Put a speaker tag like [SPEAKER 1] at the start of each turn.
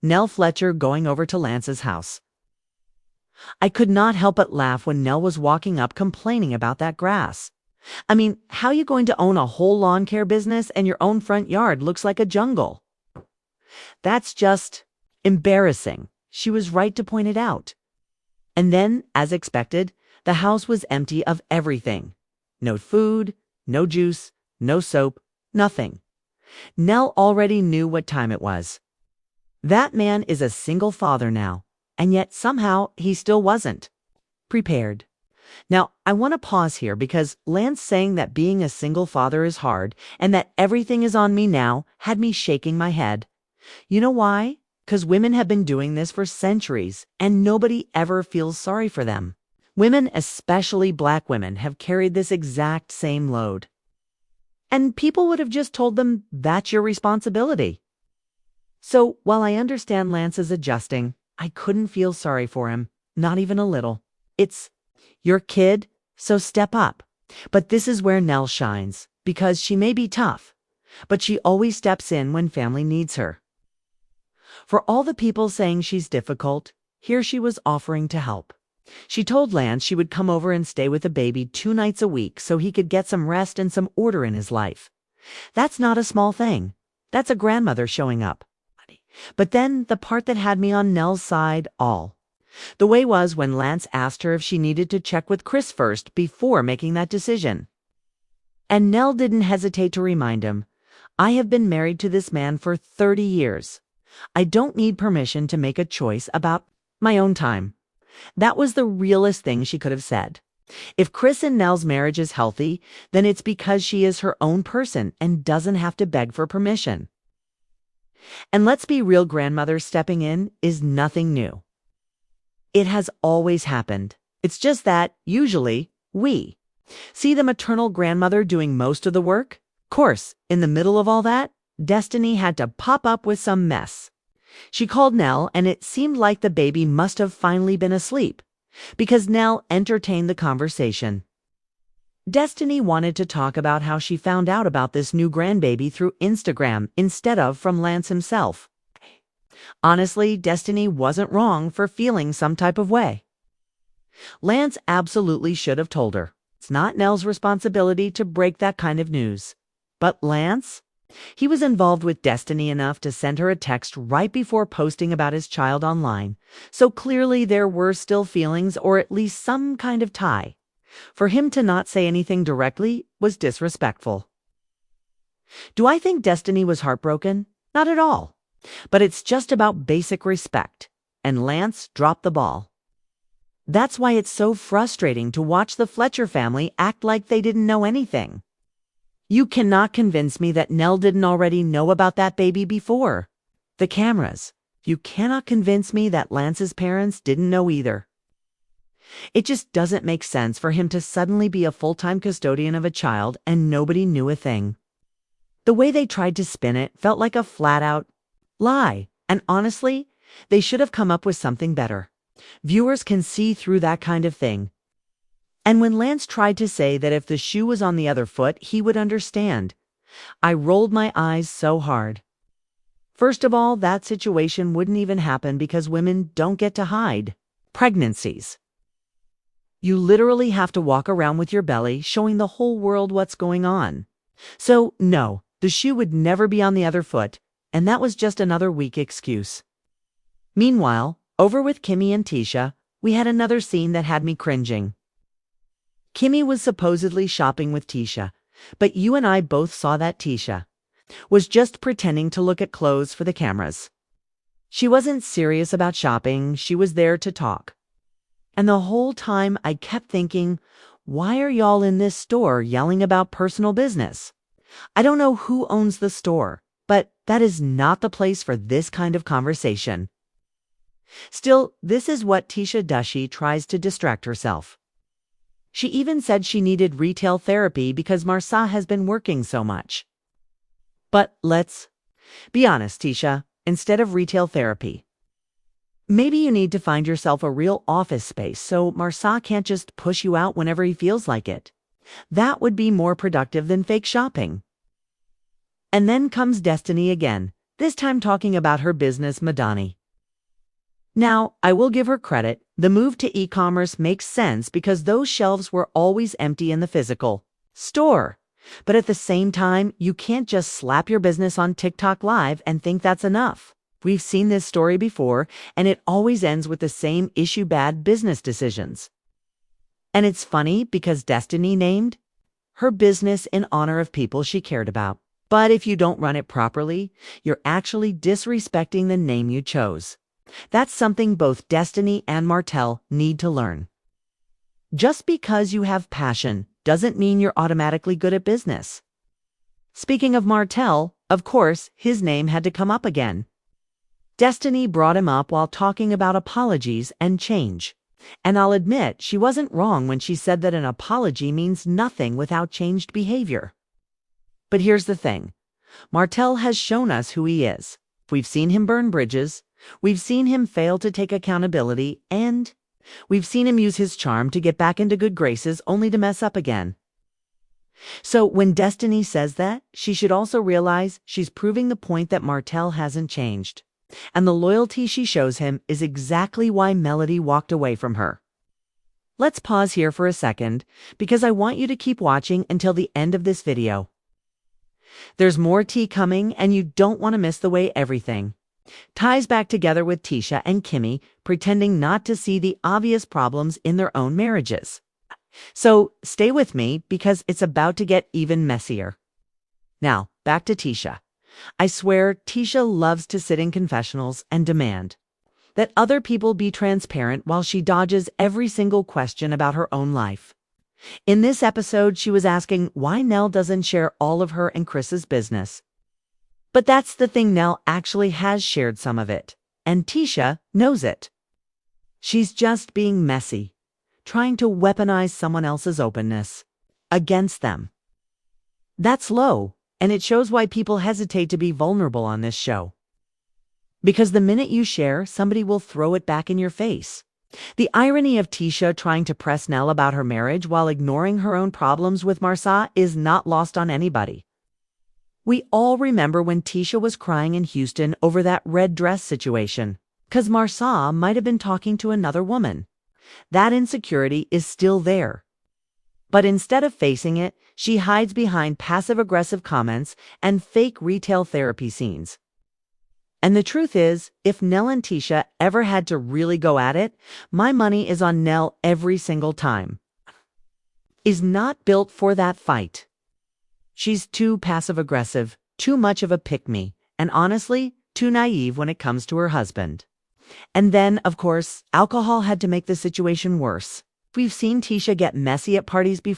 [SPEAKER 1] Nell Fletcher going over to Lance's house. I could not help but laugh when Nell was walking up complaining about that grass. I mean, how are you going to own a whole lawn care business and your own front yard looks like a jungle? That's just embarrassing. She was right to point it out. And then, as expected, the house was empty of everything. No food, no juice, no soap, nothing. Nell already knew what time it was. That man is a single father now, and yet somehow he still wasn't prepared. Now, I want to pause here because Lance saying that being a single father is hard and that everything is on me now had me shaking my head. You know why? Because women have been doing this for centuries and nobody ever feels sorry for them. Women, especially black women, have carried this exact same load. And people would have just told them that's your responsibility. So while I understand Lance is adjusting, I couldn't feel sorry for him, not even a little. It's your kid, so step up. But this is where Nell shines, because she may be tough, but she always steps in when family needs her. For all the people saying she's difficult, here she was offering to help. She told Lance she would come over and stay with the baby 2 nights a week so he could get some rest and some order in his life. That's not a small thing. That's a grandmother showing up. But then the part that had me on Nell's side, the way was when Lance asked her if she needed to check with Chris first before making that decision. And Nell didn't hesitate to remind him, I have been married to this man for 30 years. I don't need permission to make a choice about my own time. That was the realest thing she could have said. If Chris and Nell's marriage is healthy, then it's because she is her own person and doesn't have to beg for permission. And let's be real, grandmother stepping in is nothing new. It has always happened. It's just that, usually, we see the maternal grandmother doing most of the work. Of course, in the middle of all that, Destiny had to pop up with some mess. She called Nell, and it seemed like the baby must have finally been asleep, because Nell entertained the conversation. Destiny wanted to talk about how she found out about this new grandbaby through Instagram instead of from Lance himself. Honestly, Destiny wasn't wrong for feeling some type of way. Lance absolutely should have told her. It's not Nell's responsibility to break that kind of news. But Lance? He was involved with Destiny enough to send her a text right before posting about his child online, so clearly there were still feelings or at least some kind of tie. For him to not say anything directly was disrespectful. Do I think Destiny was heartbroken? Not at all. But it's just about basic respect, and Lance dropped the ball. That's why it's so frustrating to watch the Fletcher family act like they didn't know anything. You cannot convince me that Nell didn't already know about that baby before. The cameras. You cannot convince me that Lance's parents didn't know either. It just doesn't make sense for him to suddenly be a full-time custodian of a child and nobody knew a thing. The way they tried to spin it felt like a flat-out lie, and honestly, they should have come up with something better. Viewers can see through that kind of thing. And when Lance tried to say that if the shoe was on the other foot, he would understand, I rolled my eyes so hard. First of all, that situation wouldn't even happen because women don't get to hide pregnancies. You literally have to walk around with your belly showing the whole world what's going on. So, no, the shoe would never be on the other foot, and that was just another weak excuse. Meanwhile, over with Kimmy and Tisha, we had another scene that had me cringing. Kimmy was supposedly shopping with Tisha, but you and I both saw that Tisha was just pretending to look at clothes for the cameras. She wasn't serious about shopping, she was there to talk. And the whole time I kept thinking, why are y'all in this store yelling about personal business? I don't know who owns the store, but that is not the place for this kind of conversation. Still, this is what Tisha Dushie tries to distract herself. She even said she needed retail therapy because Marsa has been working so much. But let's be honest, Tisha, instead of retail therapy, maybe you need to find yourself a real office space so Marsa can't just push you out whenever he feels like it. That would be more productive than fake shopping. And then comes Destiny again, this time talking about her business, Madani. Now, I will give her credit. The move to e-commerce makes sense because those shelves were always empty in the physical store. But at the same time, you can't just slap your business on TikTok Live and think that's enough. We've seen this story before, and it always ends with the same issue: bad business decisions. And it's funny because Destiny named her business in honor of people she cared about. But if you don't run it properly, you're actually disrespecting the name you chose. That's something both Destiny and Martell need to learn. Just because you have passion doesn't mean you're automatically good at business. Speaking of Martell, of course, his name had to come up again. Destiny brought him up while talking about apologies and change. And I'll admit, she wasn't wrong when she said that an apology means nothing without changed behavior. But here's the thing. Martell has shown us who he is. We've seen him burn bridges. We've seen him fail to take accountability, and we've seen him use his charm to get back into good graces only to mess up again. So when Destiny says that, she should also realize she's proving the point that Martell hasn't changed. And the loyalty she shows him is exactly why Melody walked away from her. Let's pause here for a second, because I want you to keep watching until the end of this video. There's more tea coming, and you don't want to miss the way everything ties back together with Tisha and Kimmy pretending not to see the obvious problems in their own marriages. So stay with me because it's about to get even messier. Now, back to Tisha. I swear Tisha loves to sit in confessionals and demand that other people be transparent while she dodges every single question about her own life. In this episode, she was asking why Nell doesn't share all of her and Chris's business. But that's the thing, Nell actually has shared some of it, and Tisha knows it. She's just being messy, trying to weaponize someone else's openness against them. That's low, and it shows why people hesitate to be vulnerable on this show. Because the minute you share, somebody will throw it back in your face. The irony of Tisha trying to press Nell about her marriage while ignoring her own problems with Marsa is not lost on anybody. We all remember when Tisha was crying in Houston over that red dress situation, 'cause Marsa might have been talking to another woman. That insecurity is still there. But instead of facing it, she hides behind passive-aggressive comments and fake retail therapy scenes. And the truth is, if Nell and Tisha ever had to really go at it, my money is on Nell every single time. Is not built for that fight. She's too passive-aggressive, too much of a pick-me, and honestly, too naive when it comes to her husband. And then, of course, alcohol had to make the situation worse. We've seen Tisha get messy at parties before.